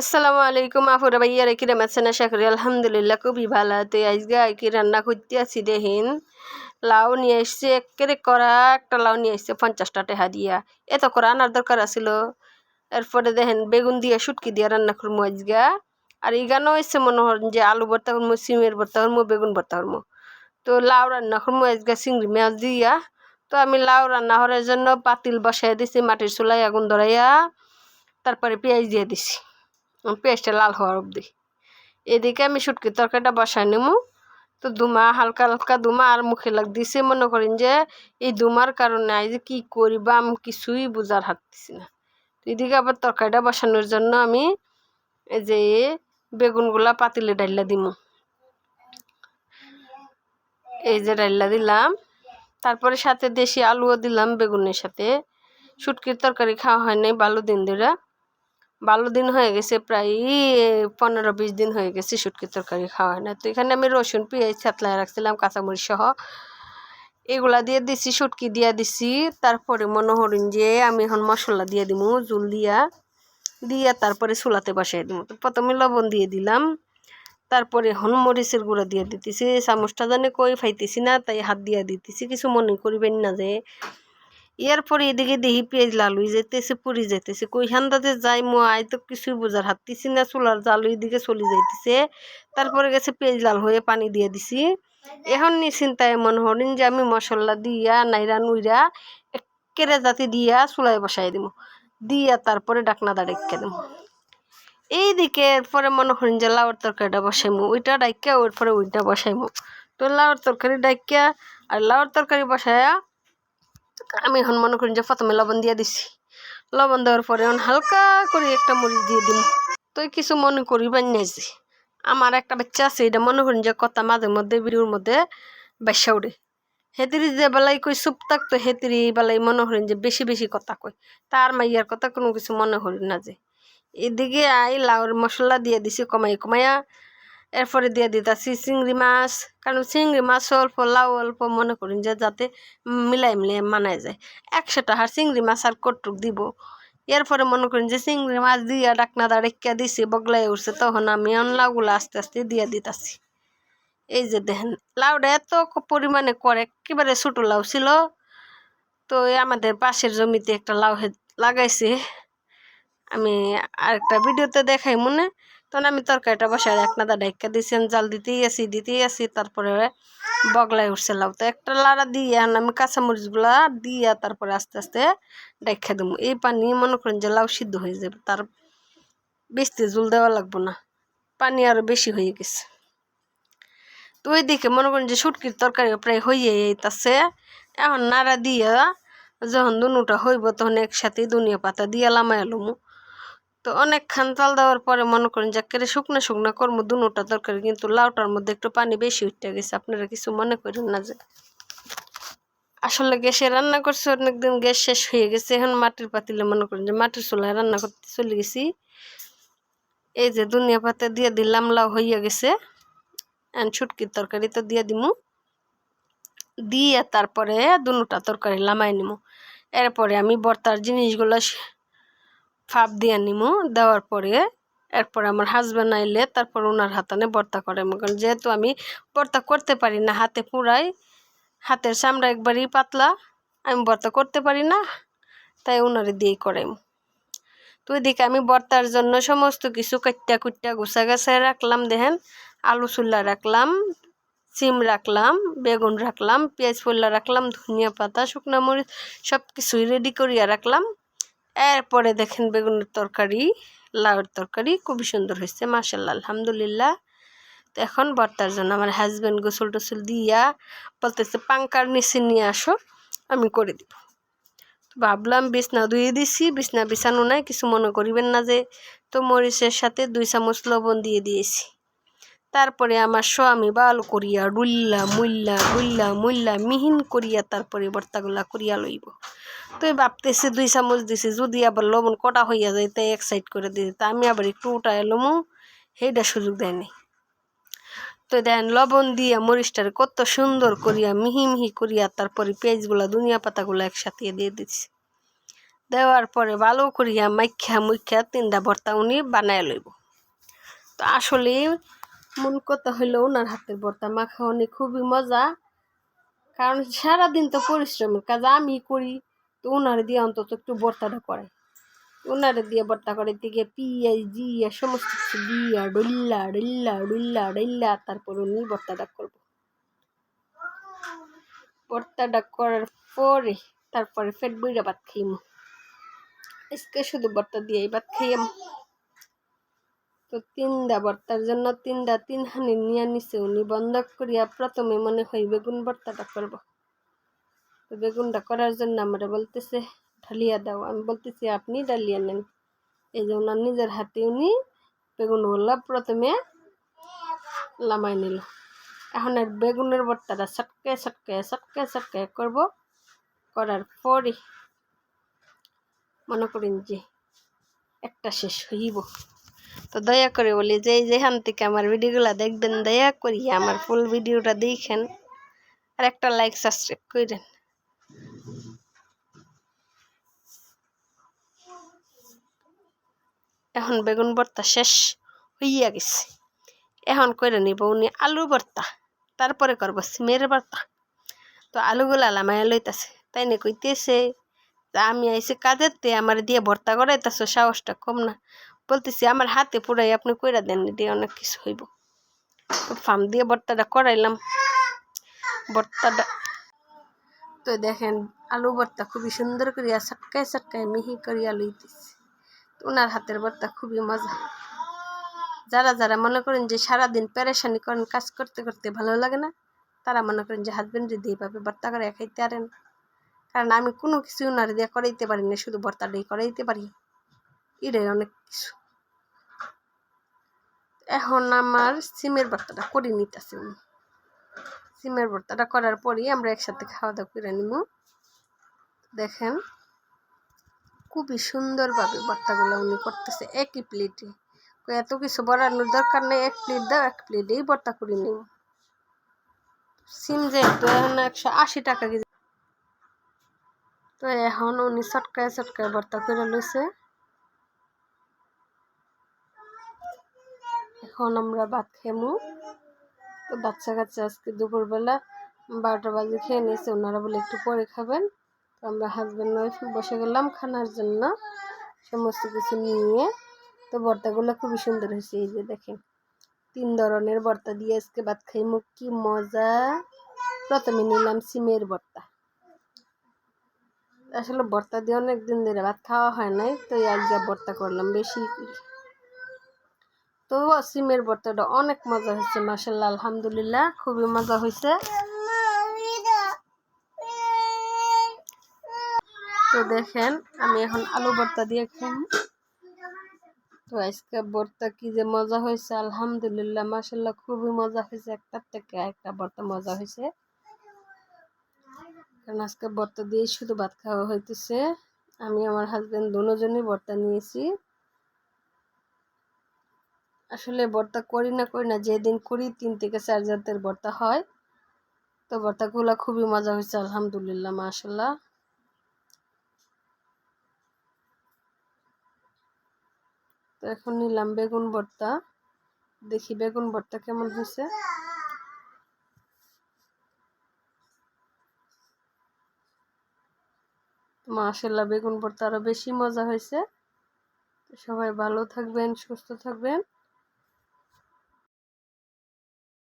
আসসালামু আলাইকুম আফুরা ভাইয়ারা কিরম আছেন? আশা করি আলহামদুলিল্লাহ খুবই ভালো। তো আজকে কি রান্না করতে আছি দেখেন, লাউ নিয়ে এসছে, একেবারে করা একটা লাউ নিয়ে এসছে 50টা টাকা দিয়া। এত করে আনার দরকার আছিল। এরপরে দেখেন বেগুন দিয়ে শুটকি দিয়ে রান্না করবো আজকে। আর ইগানো এসছে মনে হন যে আলু ভর্তা করবো, সিমের ভর্তা করবো, বেগুন ভর্তা করবো। তো লাউ রান্না করবো আজকে চিংড়ি মাছ দিয়া। তো আমি লাউ রান্না করার জন্য পাতিল বসাই দিছি, মাটির চুলায় আগুন ধরাইয়া, তারপরে পেঁয়াজ দিয়ে দিছি, পেঁয়াজটা লাল হওয়ার অবধি। এদিকে আমি শুটকির তরকারিটা বসাই নেবো। তো দুমা হালকা হালকা দুমা আর মুখে লাগ দিছে, মনে করেন যে এই দুমার কারণে আজ যে কী করিবা আমি কিছুই বুঝার হাঁটতেছি না। তো এদিকে আবার তরকারিটা বসানোর জন্য আমি এই যে বেগুনগুলা পাতিলে ডাইলা দিমু। এই যে ডাইলা দিলাম, তারপরে সাথে দেশি আলুও দিলাম বেগুনের সাথে। শুটকির তরকারি খাওয়া হয় নাই ভালো দিন ধরে, ভালো দিন হয়ে গেছে, প্রায় 15-20 দিন হয়ে গেছে শুটকির তরকারি খাওয়া হয় না। তো এখানে আমি রসুন পেঁয়াজ থেতলায় রাখছিলাম, কাঁচামরিচ সহ এগুলা দিয়ে দিছি, শুটকি দিয়ে দিছি। তারপরে মনে হরিণ যে আমি এখন মশলা দিয়ে দিব, জুল দিয়া তারপরে চুলাতে বসাই দিব। তো প্রথমে লবণ দিয়ে দিলাম, তারপরে এখন মরিচের গুঁড়া দিয়ে দিতেছি। চামচটা জানে কই ফাইতেছি না, তাই হাত দিয়ে দিতেছি, কিছু মনে করিবেন না যে। এরপরে এদিকে দেখি পেঁয়াজ লাল হয়ে যেতেছে, পুড়ি যেতেছে, কই হান্দাতে যাই আই তো কিছুই বোঝার হাঁটতেছি না, চুলার জাল দিকে চলে যাইতেছে। তারপরে গেছে পেঁয়াজ লাল হয়ে পানি দিয়ে দিছি। এখন চিন্তায় মনে হরিন যে আমি মশলা দিয়া নাইরা নুইরা একেরে জাতি দিয়া চুলায় বসাই দিব, দিয়া তারপরে ডাকনা দাঁড়িয়ে দেবো। এইদিকে এরপরে মনে করেন যে লাউর তরকারিটা বসাইমু, ওইটা ডাইকা ওর পরে ওইটা বসাইমু। তো লাউর তরকারি ডাইকা আর লাউর তরকারি বসায়া আমি এখন মনে করেন যে প্রথমে লবণ দিয়ে দিছি। লবণ দেওয়ার পরে এখন হালকা করে একটা মরিচ দিয়ে দিব। তো কিছু মনে করিবেন না যে আমার একটা বাচ্চা আছে, এটা মনে করেন যে কথা মাঝে মধ্যে ভিডিওর মধ্যে বাসা উঠে। হেতিরি যে বেলায় কই চুপ থাকতো, হেতিরি এই বেলায় মনে করেন যে বেশি বেশি কথা কয়। তার মাইয়ার কথা কোনো কিছু মনে করি না যে। এদিকে আই লাউর মশলা দিয়ে দিছি কমাই কমাইয়া। এরপরে দিয়ে দিতেছি চিংড়ি মাছ, কারণ চিংড়ি মাছ অল্প লাউ অল্প, মনে করেন যে যাতে মিলাই মিলাই মানায় যায়। 100 টাকার চিংড়ি মাছ আর কটুক দিব। এরপরে মনে করেন যে চিংড়ি মাছ দিয়া ডাকনা দাঁড়িয়ে দিছি, বগলাই উঠছে, তখন আমি লাউগুলো আস্তে আস্তে দিয়ে দিতেছি। এই যে দেখেন লাউটা এত পরিমাণে করে, একেবারে ছোটো লাউ ছিল। তো আমাদের পাশের জমিতে একটা লাউ লাগাইছে, আমি আরেকটা ভিডিওতে দেখাই মনে। তখন আমি তরকারিটা বসাই একনাদা ডাইকা দিয়েছি, জাল দিতেই আছি, তারপরে বগলাই উঠছে লাউ। তো একটা লাড়া দিয়ে আমি কাঁচামরিচগুলা দিয়া তারপরে আস্তে আস্তে ডাইকা দেবো। এই পানি মনে করেন যে লাউ সিদ্ধ হয়ে যাবে, তার বেশি জল দেওয়া লাগবো না, পানি আরও বেশি হয়ে গেছে। তো ওইদিকে মনে করেন যে শুটকির তরকারি প্রায় হয়ে যাইতাছে। এখন নাড়া দিয়া যখন দুটা হইব তখন একসাথেই ধনিয়া পাতা দিয়ে লামাই লমু। তো অনেকক্ষণ চাল দেওয়ার পরে মনে করেন যে একেবারে শুকনো শুকনো করবো দুটা তরকারি, কিন্তু লাউটার মধ্যে একটু পানি বেশি উঠে গেছে, আপনারা কিছু মনে করেন না যে। আসলে গ্যাসে রান্না করছে, অনেকদিন গ্যাস শেষ হয়ে গেছে, এখন মাটির পাতিলে মনে করেন যে মাটির চুলায় রান্না করতে চলে গেছি। এই যে ধনিয়া পাতা দিয়ে দিলাম, লাউ হইয়া গেছে। শুটকির তরকারি তো দিয়ে দিমু, দিয়ে তারপরে দুটা তরকারি লামাই নিমু। এরপরে আমি ভর্তার জিনিসগুলো ফাপ দিয়ে নিমু, দেওয়ার পরে এরপরে আমার হাজব্যান্ড আইলে তারপর ওনার হাতানে ভর্তা করে। কারণ যেহেতু আমি ভর্তা করতে পারি না, হাতে পুরাই, হাতের চামড়া একবারই পাতলা, আমি ভর্তা করতে পারি না, তাই ওনারে দিয়েই করাইম। তো ওইদিকে আমি ভর্তার জন্য সমস্ত কিছু কাট্টা কুট্টা গুছা গাছায় রাখলাম। দেখেন আলু চুল্লা রাখলাম, সিম রাখলাম, বেগুন রাখলাম, পেঁয়াজ ফোল্লা রাখলাম, ধনিয়া পাতা, শুকনো মরিচ সব কিছুই রেডি করিয়া রাখলাম। এরপরে দেখেন বেগুনের তরকারি, লাউয়ের তরকারি খুবই সুন্দর হয়েছে, মাশাআল্লাহ আলহামদুলিল্লাহ। তো এখন ভর্তার জন্য আমার হাজব্যান্ড গোসল টোসল দিয়া বলতেছে পাঙ্কার নিচে নিয়ে আসো, আমি করে দিব। তো ভাবলাম বিছনা ধুয়ে দিছি, বিছনা বিছানো নাই, কিছু মনে করিবেন না যে। তো মরিচের সাথে 2 চামচ লবণ দিয়ে দিয়েছি। তারপরে আমার স্বামী ভালো করিয়া রুল্লা মুল্লা গুল্লা মুল্লা মিহিন করিয়া তারপরে ভর্তাগুলা করিয়া লইব। তো ভাবতেছি 2 চামচ দিছি, যদি আবার লবণ কটা হইয়া যায় তাই 1 সাইড করে দিই, তা আমি আবার একটু উঠায় লমু, সেইটা সুযোগ দেয়নি। তো দেন লবণ দিয়া মরিচটারে কত সুন্দর করিয়া মিহি মিহি করিয়া তারপরে পেঁয়াজগুলা ধনিয়া পাতাগুলো একসাথে দিয়ে দিচ্ছি। দেওয়ার পরে ভালো করিয়া মাইখা মুইখা 3টা ভর্তা উনি বানায় লইব। তো আসলে মন কথা হইলো ওনার হাতের ভর্তা মাখা উনি খুবই মজা, কারণ সারাদিন তো পরিশ্রমের কাজ আমি করি, তো ওনারে দিয়ে অন্তত একটু ভর্তাটা করে, ওনারে দিয়ে ভর্তা করে থেকে পিঁয়াজ দিয়া সমস্ত কিছু দিয়া ডল্লা ডল্লা ডল্লা ডল্লা তারপর উনি ভর্তাটা করবো। ভর্তাটা করার পরে তারপরে ফেট বইরা ভাত খাইমু। আজকে শুধু ভর্তা দিয়েই ভাত খাইয়াম। তো 3টা ভর্তার জন্য 3 হানি নিয়ে নিছে উনি। বন্ধক করিয়া প্রথমে মনে হয় বেগুন ভর্তাটা করবো। তো বেগুনটা করার জন্য আমরা বলতেছে ঢালিয়া দাও, আমি বলতেছি আপনি ডালিয়া নেন। এই যে ওনার নিজের হাতে উনি বেগুনগুলা প্রথমে লামাই নিল। এখন আর বেগুনের ভর্তাটা চটকায় চটকায় চটকায় চটকায় করবো। করার পরে মনে করেন যে একটা শেষ হইব। তো দয়া করে বলি যে যেখান থেকে আমার ভিডিওগুলো দেখবেন দয়া করিয়া আমার ফুল ভিডিওটা দেখেন, আর একটা লাইক সাবস্ক্রাইব করেন। এখন বেগুন ভর্তা শেষ হইয়া গেছে। এখন করে নিব উনি আলু ভর্তা, তারপরে করবো সিমের ভর্তা। তো আলুগুলা লামাইয়া লইতাছে, তাই না কইতেছে আমি আইসি কাজের তে আমার দিয়ে ভর্তা করাইতেছ, সাহসটা কম না। বলতেছি আমার হাতে পুরাই আপনি কইরা দেন, দিয়ে অনেক কিছু হইব। তো ফার্ম দিয়ে ভর্তাটা করাইলাম। ভর্তাটা তো দেখেন আলু ভর্তা খুবই সুন্দর করিয়া চটকায় চটকায় মিহি করিয়া লইতেছি। ওনার হাতের ভর্তা খুবই মজা। যারা যারা মনে করেন যে সারাদিন পেরেশানি করেন কাজ করতে করতে ভালো লাগে না, তারা মনে করেন যে হাজবেন্ডে দিয়ে পাবে ভর্তা করে খাইতে পারেন। কারণ আমি কোনো কিছু ওনার দিয়ে করাইতে পারি না, শুধু ভর্তাটাই করাইতে পারি, এটাই অনেক কিছু। এখন আমার সিমের ভর্তাটা করে নিতেছে উনি। সিমের ভর্তাটা করার পরেই আমরা একসাথে খাওয়া দাওয়া করে নিব। দেখেন খুবই সুন্দরভাবে ভর্তাগুলো উনি করতেছে একই প্লেটে। এত কিছু বাড়ানোর দরকার নেই, 1 প্লেট দাও 1 প্লেটেই ভর্তা করে নিব। সিম যেহেতু এখন 180 টাকা কেজি। তো এখন উনি চটকায় চটকায় ভর্তা করে লইছে। এখন আমরা ভাত খেমু। তো বাচ্চা কাচ্চা আজকে দুপুরবেলা 12টা বাজে খেয়ে নিয়েছে, ওনারা বলে একটু পরে খাবেন। তো আমরা হাজব্যান্ড ওয়াইফ বসে গেলাম খানার জন্য সমস্ত কিছু নিয়ে। তো ভর্তাগুলো খুবই সুন্দর হয়েছে। এই যে দেখেন 3 ধরনের ভর্তা দিয়ে আজকে ভাত খাইমু, কি মজা। প্রথমে নিলাম সিমের ভর্তা। আসলে ভর্তা দিয়ে অনেকদিন ধরে ভাত খাওয়া হয় নাই, তো আজকে ভর্তা করলাম বেশি করে। তো সিমের ভর্তাটা অনেক মজা হয়েছে, মাশাআল্লাহ আলহামদুলিল্লাহ খুবই মজা হয়েছে। তো দেখেন আমি এখন আলু ভর্তা দিয়ে খাই। তো আজকে ভর্তা কি যে মজা হয়েছে, আলহামদুলিল্লাহ মাশাআল্লাহ খুবই মজা হয়েছে। একটার থেকে একটা ভর্তা মজা হয়েছে, কারণ আজকে ভর্তা দিয়ে শুধু ভাত খাওয়া হইতেছে। আমি আমার হাজবেন্ড দুজনই ভর্তা নিয়েছি। আসলে ভর্তা করি না যেদিন করি 3 থেকে 4 জাতের ভর্তা হয়। তো ভর্তাগুলো খুবই মজা হয়েছে আলহামদুলিল্লাহ মাশাআল্লাহ। তো এখন নিলাম বেগুন ভর্তা, দেখি বেগুন ভর্তা কেমন হয়েছে। মাশাআল্লাহ বেগুন ভর্তা আরো বেশি মজা হয়েছে। সবাই ভালো থাকবেন, সুস্থ থাকবেন।